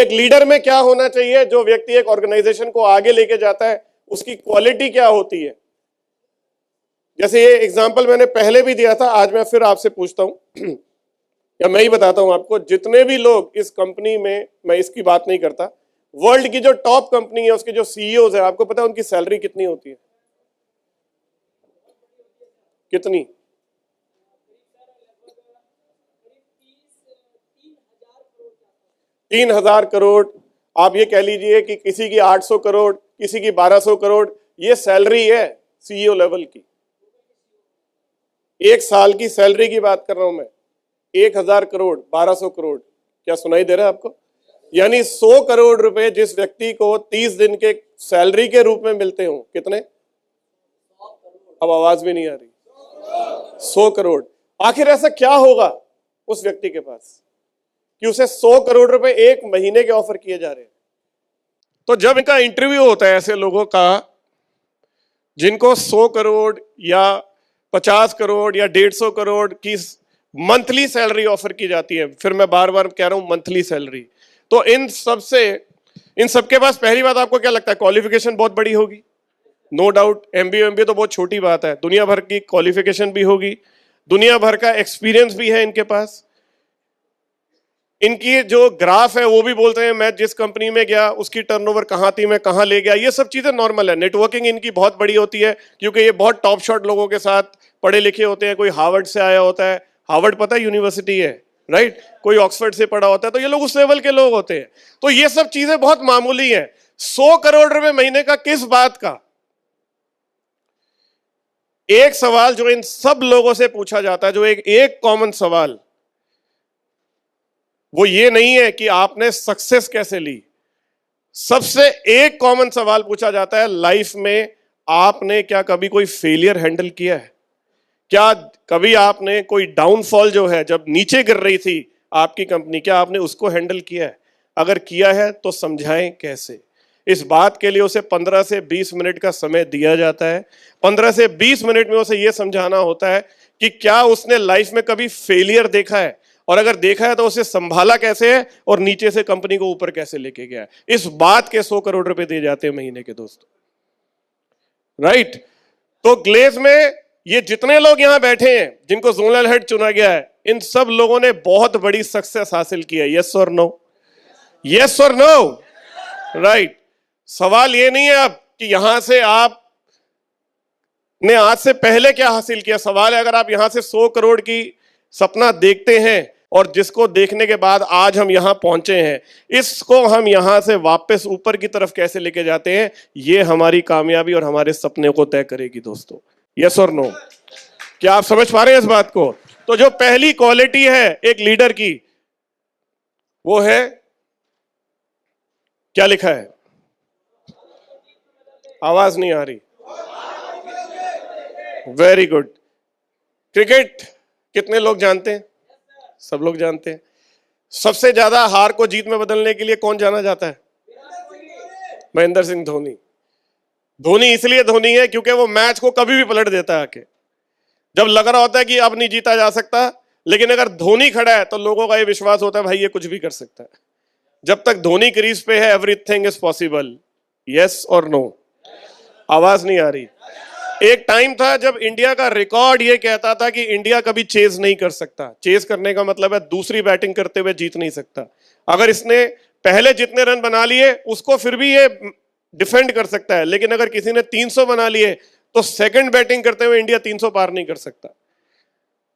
एक लीडर में क्या होना चाहिए, जो व्यक्ति एक ऑर्गेनाइजेशन को आगे लेके जाता है उसकी क्वालिटी क्या होती है। जैसे ये एग्जांपल मैंने पहले भी दिया था, आज मैं फिर आपसे पूछता हूं या मैं ही बताता हूं आपको। जितने भी लोग इस कंपनी में, मैं इसकी बात नहीं करता, वर्ल्ड की जो टॉप कंपनी है उसके जो सीईओज है, आपको पता है उनकी सैलरी कितनी होती है? कितनी? 3,000 करोड़। आप ये कह लीजिए कि किसी की 800 करोड़, किसी की 1200 करोड़, ये सैलरी है सीईओ लेवल की। एक साल की सैलरी की बात कर रहा हूं मैं। 1,000 करोड़, 1200 करोड़, क्या सुनाई दे रहा है आपको? यानी 100 करोड़ रुपए जिस व्यक्ति को 30 दिन के सैलरी के रूप में मिलते हो, कितने? अब आवाज भी नहीं आ रही। 100 करोड़। आखिर ऐसा क्या होगा उस व्यक्ति के पास कि उसे 100 करोड़ रुपए एक महीने के ऑफर किए जा रहे हैं? तो जब इनका इंटरव्यू होता है ऐसे लोगों का जिनको 100 करोड़ या 50 करोड़ या 150 करोड़ की मंथली सैलरी ऑफर की जाती है, फिर मैं बार बार कह रहा हूं मंथली सैलरी, तो इन सबके पास पहली बात आपको क्या लगता है? क्वालिफिकेशन बहुत बड़ी होगी, नो डाउट। एमबीए तो बहुत छोटी बात है, दुनिया भर की क्वालिफिकेशन भी होगी, दुनिया भर का एक्सपीरियंस भी है इनके पास। इनकी जो ग्राफ है वो भी बोलते हैं मैं जिस कंपनी में गया उसकी टर्नओवर कहां थी, मैं कहां ले गया। ये सब चीजें नॉर्मल है। नेटवर्किंग इनकी बहुत बड़ी होती है क्योंकि ये बहुत टॉप शॉट लोगों के साथ पढ़े लिखे होते हैं। कोई हार्वर्ड से आया होता है, हार्वर्ड पता है यूनिवर्सिटी है, राइट? कोई ऑक्सफोर्ड से पढ़ा होता है, तो ये लोग उस लेवल के लोग होते हैं। तो ये सब चीजें बहुत मामूली है। 100 करोड़ रुपए महीने का किस बात का? एक सवाल जो इन सब लोगों से पूछा जाता है, जो एक कॉमन सवाल, वो ये नहीं है कि आपने सक्सेस कैसे ली। सबसे एक कॉमन सवाल पूछा जाता है लाइफ में, आपने क्या कभी कोई फेलियर हैंडल किया है? क्या कभी आपने कोई डाउनफॉल जो है, जब नीचे गिर रही थी आपकी कंपनी, क्या आपने उसको हैंडल किया है? अगर किया है तो समझाएं कैसे। इस बात के लिए उसे 15 से 20 मिनट का समय दिया जाता है। 15 से 20 मिनट में उसे यह समझाना होता है कि क्या उसने लाइफ में कभी फेलियर देखा है, और अगर देखा है तो उसे संभाला कैसे है, और नीचे से कंपनी को ऊपर कैसे लेके गया है। इस बात के 100 करोड़ रुपए दिए जाते हैं महीने के, दोस्तों, राइट? तो ग्लेज में ये जितने लोग यहां बैठे हैं जिनको जोनल हेड चुना गया है, इन सब लोगों ने बहुत बड़ी सक्सेस हासिल की है। यस और नो? यस और नो? राइट। सवाल ये नहीं है अब कि यहां से आप ने आज से पहले क्या हासिल किया। सवाल है अगर आप यहां से 100 करोड़ की सपना देखते हैं और जिसको देखने के बाद आज हम यहां पहुंचे हैं, इसको हम यहां से वापस ऊपर की तरफ कैसे लेके जाते हैं, ये हमारी कामयाबी और हमारे सपने को तय करेगी, दोस्तों। यस और नो? क्या आप समझ पा रहे हैं इस बात को? तो जो पहली क्वालिटी है एक लीडर की, वो है, क्या लिखा है? आवाज नहीं आ रही। Very good. क्रिकेट कितने लोग जानते हैं? सब लोग जानते हैं। सबसे ज्यादा हार को जीत में बदलने के लिए कौन जाना जाता है? महेंद्र सिंह धोनी। धोनी इसलिए धोनी है क्योंकि वो मैच को कभी भी पलट देता है आके। जब लग रहा होता है कि अब नहीं जीता जा सकता, लेकिन अगर धोनी खड़ा है तो लोगों का ये विश्वास होता है भाई ये कुछ भी कर सकता है। जब तक धोनी क्रीज पे है, एवरीथिंग इज पॉसिबल। यस और नो? आवाज नहीं आ रही। एक टाइम था जब इंडिया का रिकॉर्ड ये कहता था कि इंडिया कभी चेज नहीं कर सकता। चेज करने का मतलब है दूसरी बैटिंग करते हुए जीत नहीं सकता। अगर इसने पहले जितने रन बना लिए उसको फिर भी ये डिफेंड कर सकता है, लेकिन अगर किसी ने 300 बना लिए तो सेकंड बैटिंग करते हुए इंडिया 300 पार नहीं कर सकता।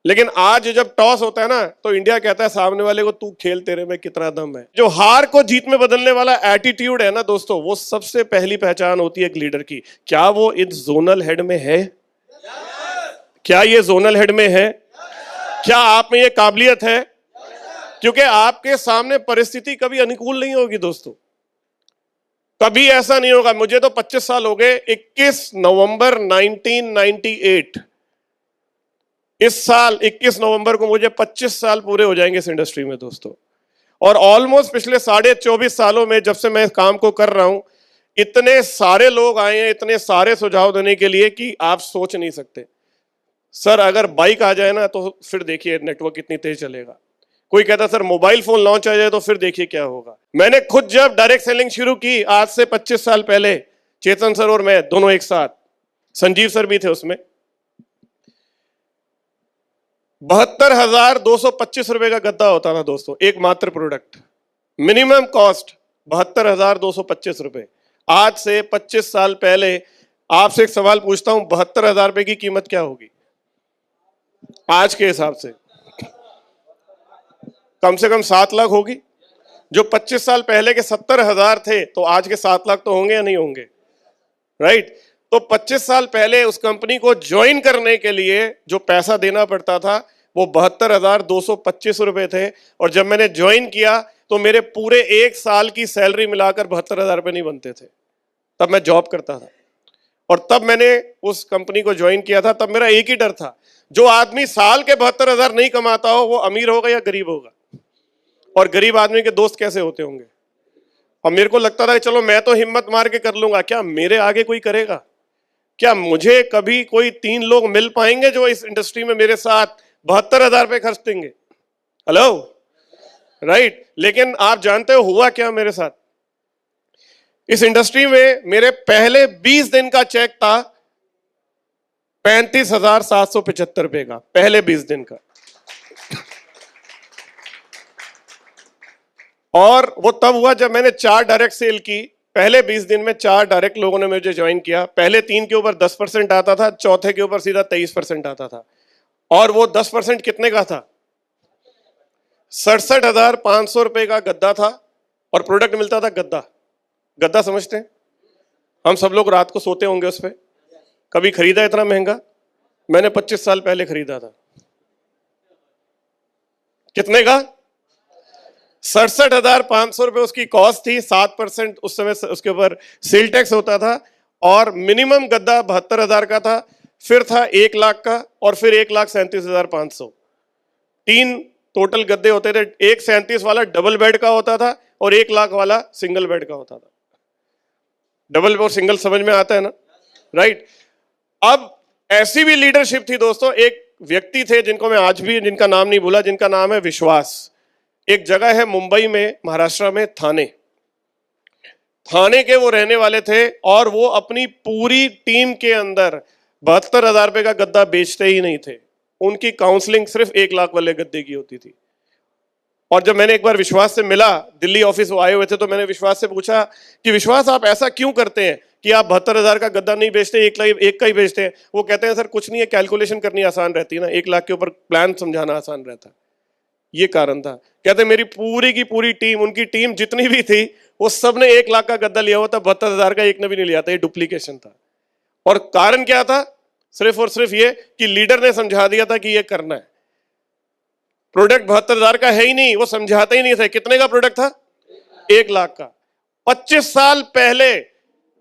लेकिन आज जब टॉस होता है ना, तो इंडिया कहता है सामने वाले को तू खेल, तेरे में कितना दम है। जो हार को जीत में बदलने वाला एटीट्यूड है ना दोस्तों, वो सबसे पहली पहचान होती है एक लीडर की। क्या वो इस जोनल हेड में है? क्या ये जोनल हेड में है? क्या आप में ये काबिलियत है? क्योंकि आपके सामने परिस्थिति कभी अनुकूल नहीं होगी दोस्तों, कभी ऐसा नहीं होगा। मुझे तो 25 साल हो गए। 21 नवंबर 1998, इस साल 21 नवंबर को मुझे 25 साल पूरे हो जाएंगे इस इंडस्ट्री में, दोस्तों। और ऑलमोस्ट पिछले 24.5 सालों में जब से मैं इस काम को कर रहा हूं, इतने सारे लोग आए हैं, इतने सारे सुझाव देने के लिए कि आप सोच नहीं सकते। सर अगर बाइक आ जाए ना तो फिर देखिए नेटवर्क कितनी तेज चलेगा। कोई कहता सर मोबाइल फोन लॉन्च आ जाए तो फिर देखिए क्या होगा। मैंने खुद जब डायरेक्ट सेलिंग शुरू की आज से 25 साल पहले, चेतन सर और मैं दोनों एक साथ, संजीव सर भी थे उसमें, 72,225 रुपए का गद्दा होता था दोस्तों, एक मात्र प्रोडक्ट, मिनिमम कॉस्ट 72,225 रुपए। आज से 25 साल पहले आपसे एक सवाल पूछता हूं, 72,000 रुपए की कीमत क्या होगी आज के हिसाब से? कम से कम 7 लाख होगी। जो 25 साल पहले के 70,000 थे तो आज के 7 लाख तो होंगे या नहीं होंगे, राइट? तो 25 साल पहले उस कंपनी को ज्वाइन करने के लिए जो पैसा देना पड़ता था वो 72,225 रुपए थे, और जब मैंने ज्वाइन किया तो मेरे पूरे एक साल की सैलरी मिलाकर 72,000 रुपए नहीं बनते थे। तब मैं जॉब करता था और तब मैंने उस कंपनी को ज्वाइन किया था। तब मेरा एक ही डर था, जो आदमी साल के 72,000 नहीं कमाता हो वो अमीर होगा या गरीब होगा, और गरीब आदमी के दोस्त कैसे होते होंगे। और मेरे को लगता था कि चलो मैं तो हिम्मत मार के कर लूंगा, क्या मेरे आगे कोई करेगा? क्या मुझे कभी कोई 3 लोग मिल पाएंगे जो इस इंडस्ट्री में मेरे साथ 72,000 रुपए खर्च देंगे? Hello, right? लेकिन आप जानते हो हुआ क्या मेरे साथ? इस इंडस्ट्री में मेरे पहले 20 दिन का चेक था 35,775 रुपए का, पहले 20 दिन का। और वो तब हुआ जब मैंने 4 डायरेक्ट सेल की। पहले 20 दिन में 4 डायरेक्ट लोगों ने मुझे ज्वाइन किया। पहले 3 के ऊपर 10% आता था, चौथे के ऊपर सीधा 23% आता था। और वो 10% कितने का था? 67,500 रुपए का गद्दा था, और प्रोडक्ट मिलता था गद्दा। गद्दा समझते हैं? हम सब लोग रात को सोते होंगे उस पर। कभी खरीदा इतना महंगा? मैंने 25 साल पहले खरीदा था। कितने का? 67,500 रुपए उसकी कॉस्ट थी। 7% उस समय उसके ऊपर सेल टैक्स होता था, और मिनिमम गद्दा 72,000 का था, फिर था 1 लाख का, और फिर 1,37,500। 3 टोटल गद्दे होते थे। एक 37 वाला डबल बेड का होता था और 1 लाख वाला सिंगल बेड का होता था। डबल और सिंगल समझ में आता है ना, राइट? अब ऐसी भी लीडरशिप थी दोस्तों। एक व्यक्ति थे जिनको मैं आज भी, जिनका नाम नहीं भूला, जिनका नाम है विश्वास। एक जगह है मुंबई में, महाराष्ट्र में, थाने के वो रहने वाले थे, और वो अपनी पूरी टीम के अंदर 72,000 रुपए का गद्दा बेचते ही नहीं थे। उनकी काउंसलिंग सिर्फ 1 लाख वाले गद्दे की होती थी। और जब मैंने एक बार विश्वास से मिला, दिल्ली ऑफिस वो आए हुए थे, तो मैंने विश्वास से पूछा कि विश्वास आप ऐसा क्यों करते हैं कि आप 72,000 का गद्दा नहीं बेचते, 1 का ही बेचते हैं? वो कहते हैं सर कुछ नहीं है, कैलकुलेशन करनी आसान रहती है ना, 1 लाख के ऊपर प्लान समझाना आसान रहता है। ये कारण था। कहते मेरी पूरी की पूरी टीम, उनकी टीम जितनी भी थी, वो सब ने 1 लाख का गद्दा लिया हुआ था, 72,000 का एक ने भी नहीं लिया था। ये डुप्लीकेशन था। और कारण क्या था? सिर्फ और सिर्फ ये कि लीडर ने समझा दिया था कि ये करना है। प्रोडक्ट 72,000 का है ही नहीं, वो समझाते ही नहीं थे। कितने का प्रोडक्ट था? 1 लाख का। 25 साल पहले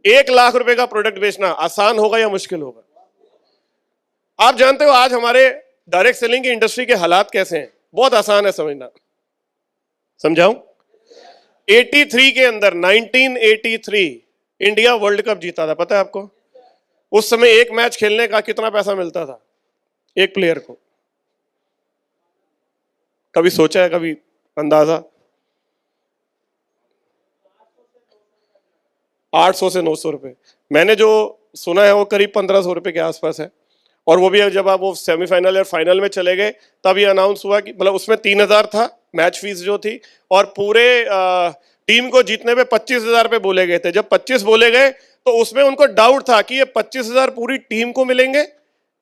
1 लाख रुपए का प्रोडक्ट बेचना आसान होगा या मुश्किल होगा? आप जानते हो आज हमारे डायरेक्ट सेलिंग की इंडस्ट्री के हालात कैसे हैं? बहुत आसान है समझना, समझाऊं? 83 के अंदर, 1983 इंडिया वर्ल्ड कप जीता था, पता है आपको? उस समय एक मैच खेलने का कितना पैसा मिलता था एक प्लेयर को? कभी सोचा है, कभी अंदाजा? 800 से 900 रुपए। मैंने जो सुना है वो करीब 1,500 रुपए के आसपास है। और वो भी जब आप वो सेमीफाइनल या फाइनल में चले गए तब ये अनाउंस हुआ कि, मतलब उसमें 3,000 था मैच फीस जो थी, और पूरे टीम को जीतने पे 25,000 रुपए बोले गए थे। जब 25 बोले गए तो उसमें उनको डाउट था कि ये 25,000 पूरी टीम को मिलेंगे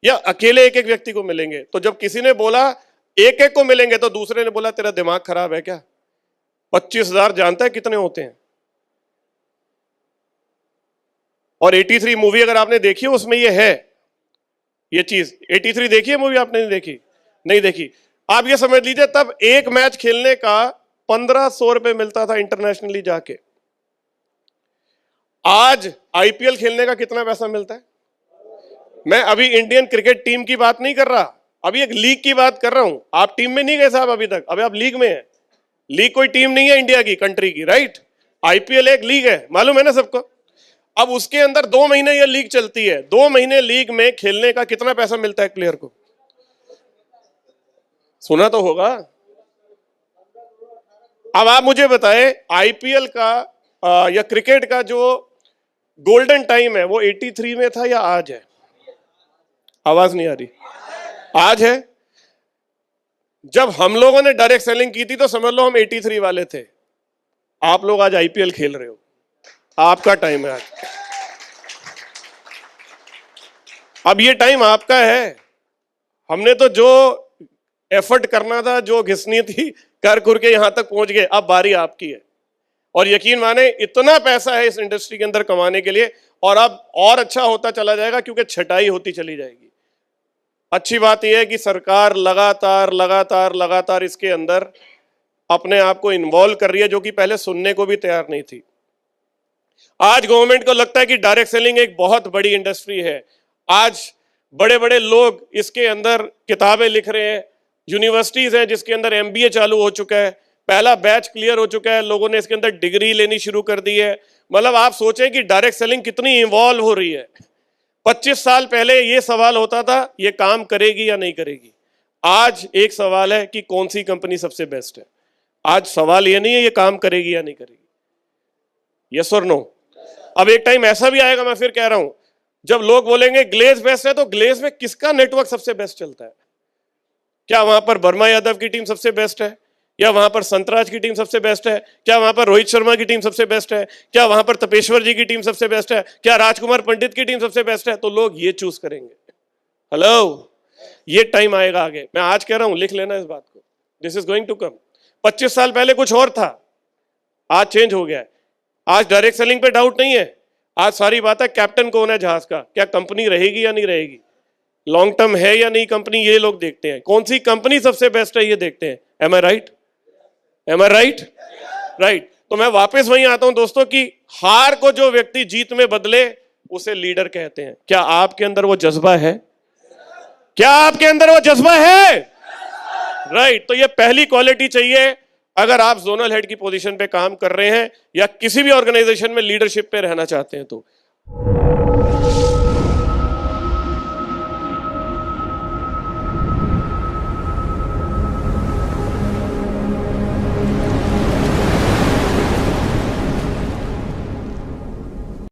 या अकेले एक एक व्यक्ति को मिलेंगे। तो जब किसी ने बोला एक एक को मिलेंगे तो दूसरे ने बोला तेरा दिमाग खराब है क्या? 25,000 जानता है कितने होते हैं? और 83 मूवी अगर आपने देखी हो उसमें ये है, ये चीज। 83 देखी है मूवी? आपने नहीं देखी? नहीं देखी। आप ये समझ लीजिए तब एक मैच खेलने का 1,500 रुपए मिलता था इंटरनेशनली जाके। आज आईपीएल खेलने का कितना पैसा मिलता है? मैं अभी इंडियन क्रिकेट टीम की बात नहीं कर रहा, अभी एक लीग की बात कर रहा हूं। आप टीम में नहीं गए साहब अभी तक, अभी आप लीग में हैं। लीग कोई टीम नहीं है इंडिया की, कंट्री की, राइट? आईपीएल एक लीग है, मालूम है ना सबको? अब उसके अंदर 2 महीने ये लीग चलती है। 2 महीने लीग में खेलने का कितना पैसा मिलता है एक प्लेयर को? सुना तो होगा। अब आप मुझे बताएं, आईपीएल का या क्रिकेट का जो गोल्डन टाइम है वो 83 में था या आज है? आवाज नहीं आ रही। आज है। जब हम लोगों ने डायरेक्ट सेलिंग की थी तो समझ लो हम 83 वाले थे। आप लोग आज आईपीएल खेल रहे हो, आपका टाइम है आज। अब ये टाइम आपका है। हमने तो जो एफर्ट करना था, जो घिसनी थी, कर कर के यहां तक पहुंच गए। अब बारी आपकी है। और यकीन माने इतना पैसा है इस इंडस्ट्री के अंदर कमाने के लिए, और अब और अच्छा होता चला जाएगा क्योंकि छटाई होती चली जाएगी। अच्छी बात यह है कि सरकार लगातार लगातार लगातार इसके अंदर अपने आप को इन्वॉल्व कर रही है, जो कि पहले सुनने को भी तैयार नहीं थी। आज गवर्नमेंट को लगता है कि डायरेक्ट सेलिंग एक बहुत बड़ी इंडस्ट्री है। आज बड़े बड़े लोग इसके अंदर किताबें लिख रहे हैं, यूनिवर्सिटीज हैं जिसके अंदर एमबीए चालू हो चुका है, पहला बैच क्लियर हो चुका है, लोगों ने इसके अंदर डिग्री लेनी शुरू कर दी है। मतलब आप सोचें कि डायरेक्ट सेलिंग कितनी इवॉल्व हो रही है। 25 साल पहले ये सवाल होता था, ये काम करेगी या नहीं करेगी। आज एक सवाल है कि कौन सी कंपनी सबसे बेस्ट है। आज सवाल ये नहीं है ये काम करेगी या नहीं करेगी, यस और नो। अब एक टाइम ऐसा भी आएगा, मैं फिर कह रहा हूं, जब लोग बोलेंगे ग्लेज बेस्ट है, तो ग्लेज में किसका नेटवर्क सबसे बेस्ट चलता है? क्या वहां पर वर्मा यादव की टीम सबसे बेस्ट है, या वहां पर संतराज की टीम सबसे बेस्ट है, क्या वहां पर रोहित शर्मा की टीम सबसे बेस्ट है, क्या वहां पर तपेश्वर जी की टीम सबसे बेस्ट है, क्या राजकुमार पंडित की टीम सबसे बेस्ट है? तो लोग ये चूज करेंगे। हेलो, ये टाइम आएगा आगे। मैं आज कह रहा हूं, लिख लेना इस बात को, this is going to come. 25 साल पहले कुछ और था, आज चेंज हो गया है। आज डायरेक्ट सेलिंग पे डाउट नहीं है। आज सारी बात है कैप्टन कौन है जहाज का, क्या कंपनी रहेगी या नहीं रहेगी, लॉन्ग टर्म है या नहीं कंपनी, ये लोग देखते हैं। कौन सी कंपनी सबसे बेस्ट है ये देखते हैं। एम आई राइट? एम आई राइट? राइट। तो मैं वापस वहीं आता हूं दोस्तों कि हार को जो व्यक्ति जीत में बदले उसे लीडर कहते हैं। क्या आपके अंदर वो जज्बा है? क्या आपके अंदर वो जज्बा है? राइट। तो ये पहली क्वालिटी चाहिए अगर आप जोनल हेड की पोजीशन पे काम कर रहे हैं या किसी भी ऑर्गेनाइजेशन में लीडरशिप पे रहना चाहते हैं तो।